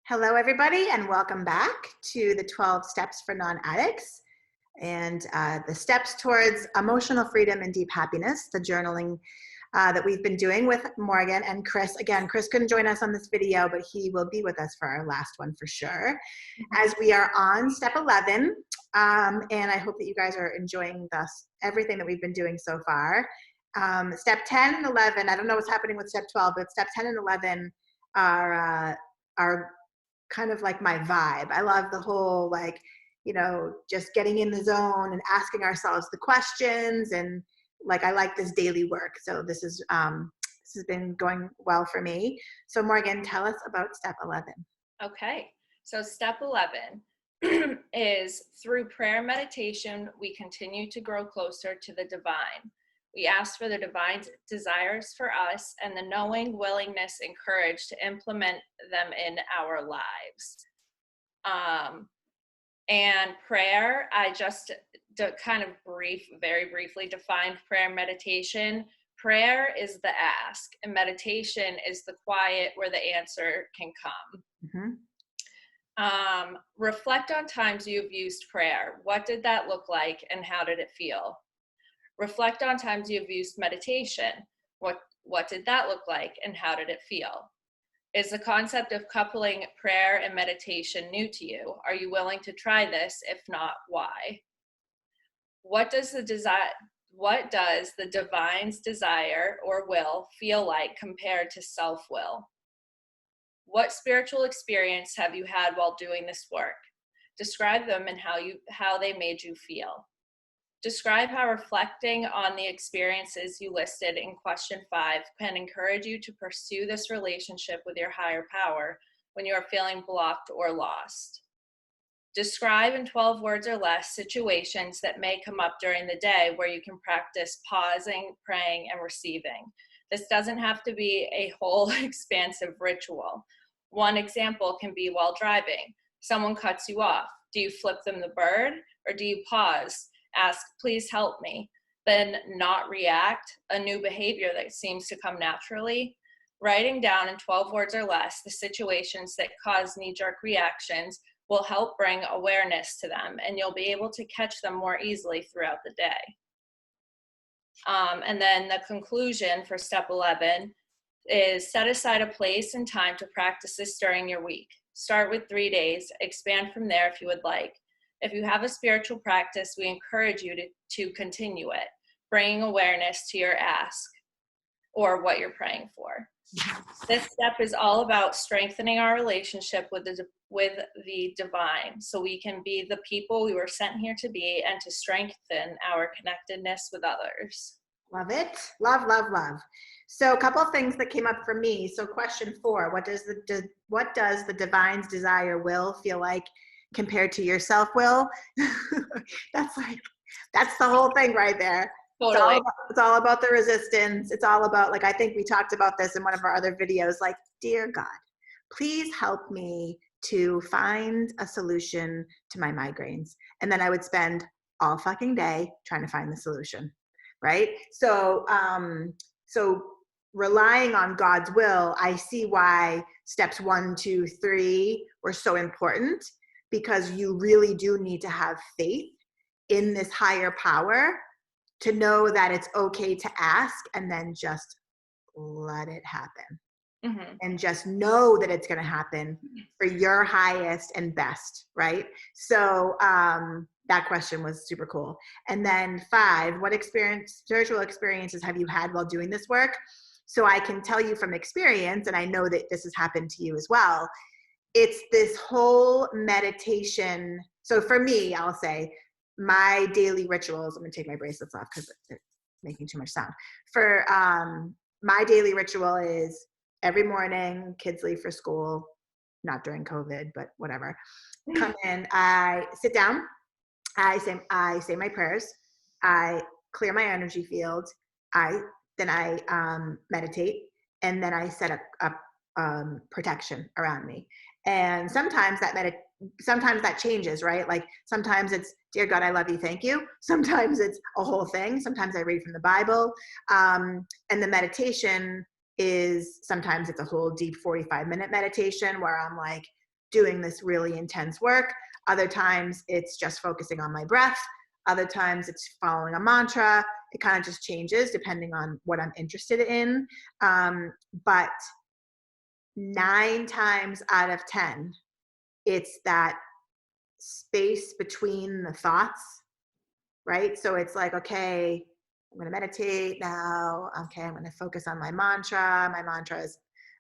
Hello, everybody, and welcome back to the 12 Steps for Non-Addicts and the steps towards emotional freedom and deep happiness, the journaling that we've been doing with Morgan and Chris. Again, Chris couldn't join us on this video, but he will be with us for our last one for sure, as we are on step 11. And I hope that you guys are enjoying everything that we've been doing so far. Step 10 and 11, I don't know what's happening with step 12, but step 10 and 11 are kind of like my vibe. I love the whole, like, just getting in the zone and asking ourselves the questions, and like, I like this daily work. So this has been going well for me. So Morgan, tell us about step 11. Okay, so step 11 is through prayer meditation, we continue to grow closer to the divine. We ask for the divine desires for us and the knowing willingness and courage to implement them in our lives. And prayer, I just kind of very briefly defined prayer meditation. Prayer is the ask, and meditation is the quiet where the answer can come. Mm-hmm. Reflect on times you've used prayer. What did that look like, and how did it feel? Reflect on times you've used meditation. What did that look like, and how did it feel? Is the concept of coupling prayer and meditation new to you? Are you willing to try this? If not, why? What does the divine's desire or will feel like compared to self-will? What spiritual experience have you had while doing this work? Describe them and how they made you feel. Describe how reflecting on the experiences you listed in question 5 can encourage you to pursue this relationship with your higher power when you are feeling blocked or lost. Describe in 12 words or less situations that may come up during the day where you can practice pausing, praying, and receiving. This doesn't have to be a whole expansive ritual. One example can be while driving. Someone cuts you off. Do you flip them the bird, or do you pause? Ask, please help me, then not react, a new behavior that seems to come naturally. Writing down in 12 words or less the situations that cause knee-jerk reactions will help bring awareness to them, and you'll be able to catch them more easily throughout the day. And then the conclusion for step 11 is set aside a place and time to practice this during your week. Start with 3 days, expand from there if you would like. If you have a spiritual practice, we encourage you to continue it, bringing awareness to your ask or what you're praying for. This step is all about strengthening our relationship with the divine, so we can be the people we were sent here to be and to strengthen our connectedness with others. Love it. Love, love, love. So a couple of things that came up for me. So question 4, what does the divine's desire will feel like compared to your self-will? That's the whole thing right there. Totally. It's all about the resistance. It's all about, like, I think we talked about this in one of our other videos, like, dear God, please help me to find a solution to my migraines. And then I would spend all fucking day trying to find the solution, right? So relying on God's will, I see why steps 1, 2, 3 were so important, because you really do need to have faith in this higher power to know that it's okay to ask, and then just let it happen. Mm-hmm. And just know that it's going to happen for your highest and best, right? So that question was super cool. And then 5, what spiritual experiences have you had while doing this work? So I can tell you from experience, and I know that this has happened to you as well, it's this whole meditation. So for me, I'll say my daily rituals, I'm going to take my bracelets off because it's making too much sound. For my daily ritual is every morning, kids leave for school, not during COVID, but whatever. Come in, I sit down, I say my prayers, I clear my energy field, then I meditate, and then I set up protection around me. And sometimes that changes, right? Like sometimes it's, dear God, I love you, thank you. Sometimes it's a whole thing. Sometimes I read from the Bible. And the meditation is, sometimes it's a whole deep 45-minute meditation where I'm like doing this really intense work. Other times it's just focusing on my breath. Other times it's following a mantra. It kind of just changes depending on what I'm interested in. But 9 times out of 10, it's that space between the thoughts, right? So it's like, okay, I'm going to meditate now. Okay, I'm going to focus on my mantra. My mantra is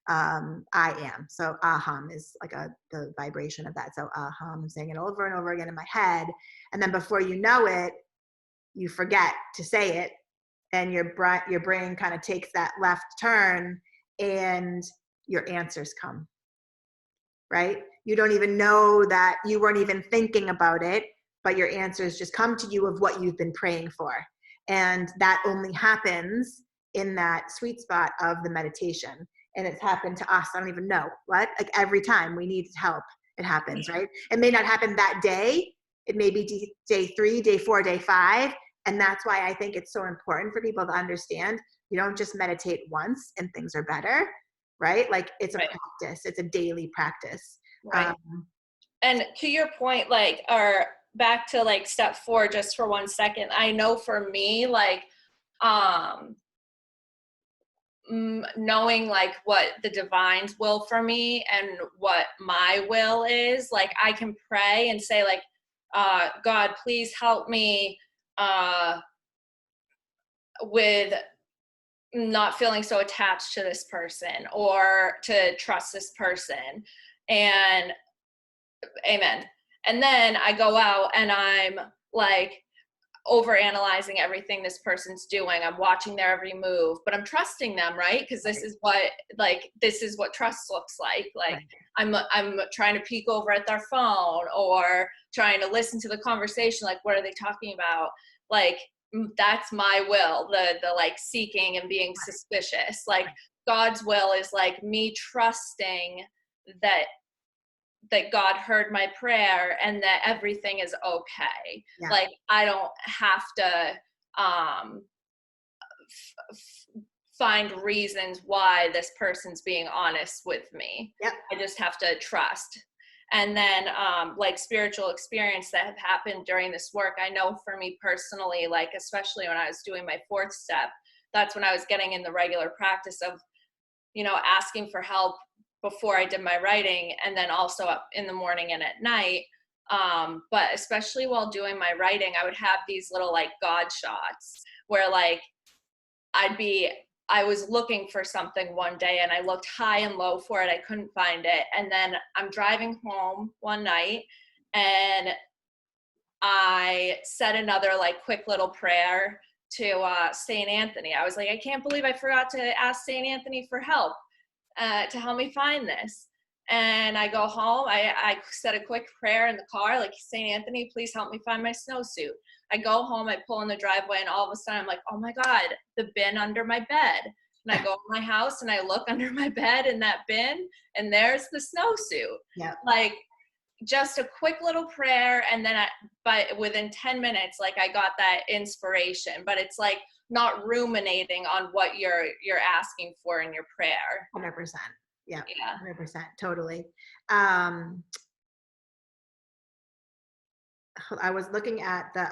I am. So aham is like the vibration of that. So aham, I'm saying it over and over again in my head. And then before you know it, you forget to say it, and your brain kind of takes that left turn, and your answers come, right? You don't even know that you weren't even thinking about it, but your answers just come to you of what you've been praying for. And that only happens in that sweet spot of the meditation. And it's happened to us. I don't even know what, like every time we need help, it happens, right? It may not happen that day. It may be day 3, day 4, day 5. And that's why I think it's so important for people to understand you don't just meditate once and things are better, right? Like it's a practice. It's a daily practice. Right. And to your point, like, or back to like step 4, just for 1 second, I know for me, like, knowing like what the divine's will for me and what my will is, like I can pray and say like, God, please help me with not feeling so attached to this person or to trust this person, and amen. And then I go out and I'm like over analyzing everything this person's doing. I'm watching their every move, but I'm trusting them, right? Because this is what trust looks like. Like I'm trying to peek over at their phone or trying to listen to the conversation. Like, what are they talking about? Like, that's my will, the like seeking and being suspicious. Like God's will is like me trusting that God heard my prayer and that everything is okay. Yeah. Like I don't have to find reasons why this person's being honest with me. Yep. I just have to trust. And then like spiritual experience that have happened during this work, I know for me personally, like especially when I was doing my 4th step, that's when I was getting in the regular practice of, you know, asking for help before I did my writing, and then also up in the morning and at night. But especially while doing my writing, I would have these little like God shots where like I was looking for something one day and I looked high and low for it. I couldn't find it. And then I'm driving home one night and I said another like quick little prayer to St. Anthony. I was like, I can't believe I forgot to ask St. Anthony for help. To help me find this. And I go home, I said a quick prayer in the car, like, St. Anthony, please help me find my snowsuit. I go home, I pull in the driveway, and all of a sudden I'm like, oh my God, the bin under my bed. And I go in my house and I look under my bed in that bin, and there's the snowsuit. Yeah. Like, just a quick little prayer, and then but within 10 minutes, like I got that inspiration. But it's like not ruminating on what you're asking for in your prayer. 100%. Yeah. 100%. Totally. I was looking at the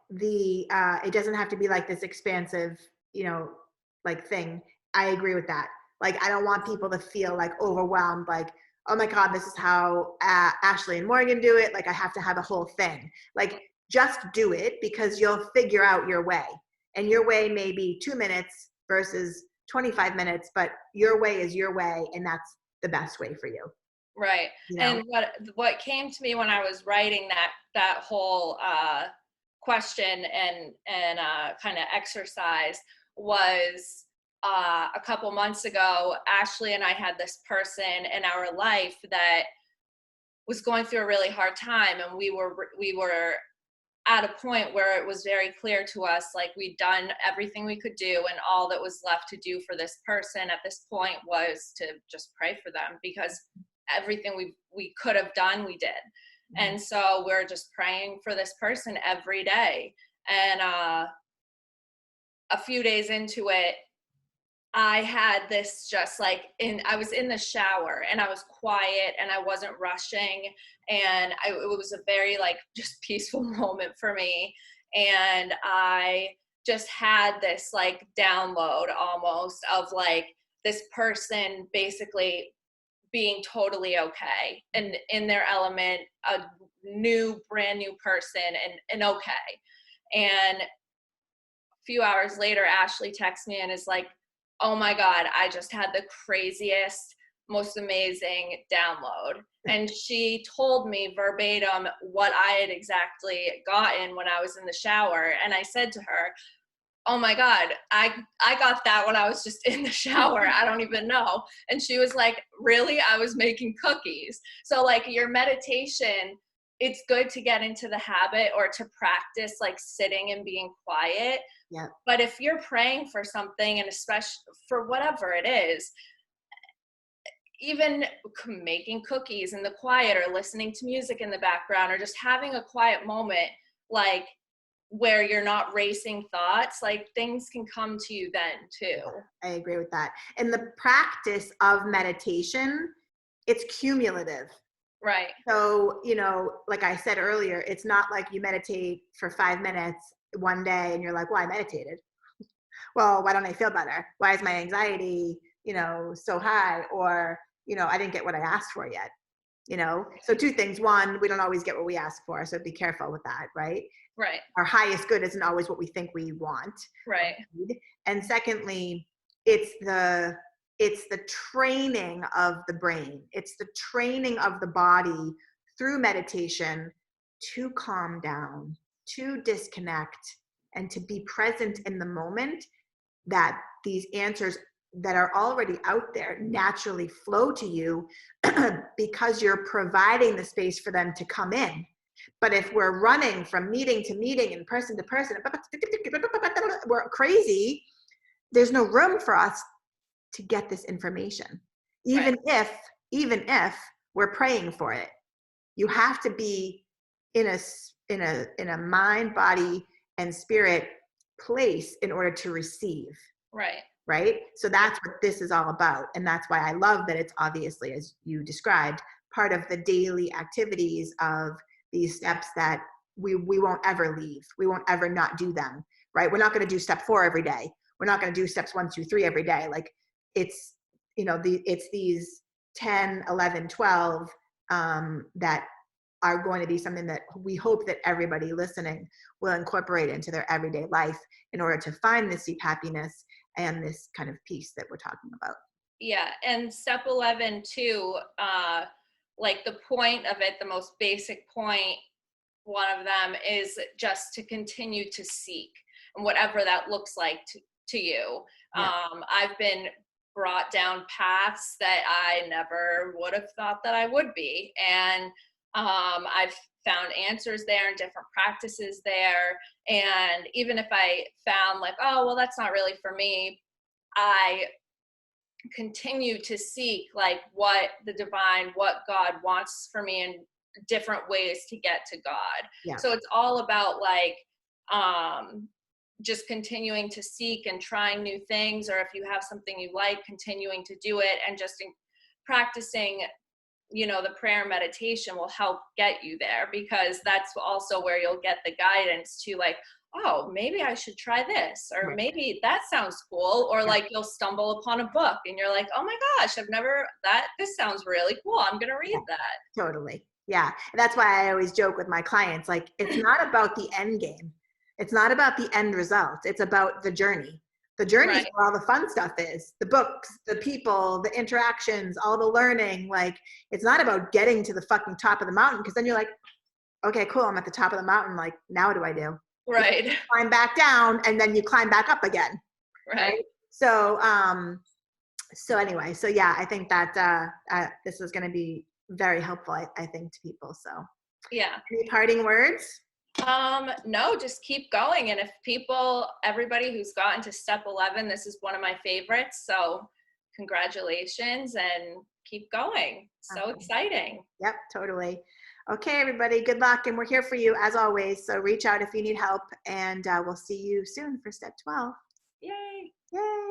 it doesn't have to be like this expansive, you know, like thing. I agree with that. Like, I don't want people to feel like overwhelmed, like, oh my God, this is how Ashley and Morgan do it. Like, I have to have a whole thing. Like, just do it, because you'll figure out your way. And your way may be 2 minutes versus 25 minutes, but your way is your way, and that's the best way for you. Right. You know? And what came to me when I was writing that whole question and kind of exercise was a couple months ago, Ashley and I had this person in our life that was going through a really hard time, and we were at a point where it was very clear to us, like, we'd done everything we could do, and all that was left to do for this person at this point was to just pray for them, because everything we could have done, we did. Mm-hmm. And so we're just praying for this person every day. And a few days into it, I had this just like I was in the shower and I was quiet and I wasn't rushing. And it was a very like just peaceful moment for me. And I just had this like download almost of like this person basically being totally okay and in their element, a brand new person and okay. And few hours later, Ashley texts me and is like, oh my God, I just had the craziest, most amazing download. And she told me verbatim what I had exactly gotten when I was in the shower. And I said to her, oh my God, I got that when I was just in the shower. I don't even know. And she was like, really? I was making cookies. So like your meditation, it's good to get into the habit or to practice like sitting and being quiet. Yeah. But if you're praying for something, and especially for whatever it is, even making cookies in the quiet or listening to music in the background or just having a quiet moment, like where you're not racing thoughts, like things can come to you then too. I agree with that. And the practice of meditation, it's cumulative. Right. So, you know, like I said earlier, it's not like you meditate for 5 minutes one day and you're like, well, I meditated. Well, why don't I feel better? Why is my anxiety, you know, so high? Or, you know, I didn't get what I asked for yet. You know, so two things. One, we don't always get what we ask for. So be careful with that, right? Right. Our highest good isn't always what we think we want. Right. And secondly, it's the training of the brain. It's the training of the body through meditation to calm down, to disconnect, and to be present in the moment, that these answers that are already out there naturally flow to you because you're providing the space for them to come in. But if we're running from meeting to meeting and person to person, we're crazy, there's no room for us to get this information. Even if we're praying for it, you have to be in a mind, body, and spirit place in order to receive. Right. So that's what this is all about. And that's why I love that it's obviously, as you described, part of the daily activities of these steps that we won't ever leave. We won't ever not do them. Right. We're not going to do step 4 every day. We're not going to do steps 1, 2, 3 every day. Like it's, you know, it's these 10, 11, 12 that are going to be something that we hope that everybody listening will incorporate into their everyday life in order to find this deep happiness and this kind of peace that we're talking about. Yeah. And step 11 too, like the point of it, the most basic point, one of them is just to continue to seek, and whatever that looks like to you. Yeah. I've been brought down paths that I never would have thought that I would be. And I've found answers there and different practices there. And even if I found like, oh, well, that's not really for me, I continue to seek like what the divine, what God wants for me in different ways to get to God. Yeah. So it's all about like just continuing to seek and trying new things, or if you have something you like, continuing to do it, and just practicing, you know, the prayer and meditation will help get you there, because that's also where you'll get the guidance to like, oh, maybe I should try this, or maybe that sounds cool, or like you'll stumble upon a book and you're like, oh my gosh, this sounds really cool, I'm gonna read that. Totally. Yeah. And that's why I always joke with my clients, like, it's not about the end game. It's not about the end result. It's about the journey. The journey is where all the fun stuff is. The books, the people, the interactions, all the learning. Like, it's not about getting to the fucking top of the mountain, because then you're like, okay, cool, I'm at the top of the mountain. Like, now what do I do? Right. You climb back down and then you climb back up again. Right. So, anyway, so yeah, I think that this is going to be very helpful, I think, to people. So yeah. Any parting words? No, just keep going. And if everybody who's gotten to step 11, this is one of my favorites. So congratulations and keep going. So exciting. Yep, totally. Okay, everybody, good luck. And we're here for you as always. So reach out if you need help, and we'll see you soon for step 12. Yay. Yay.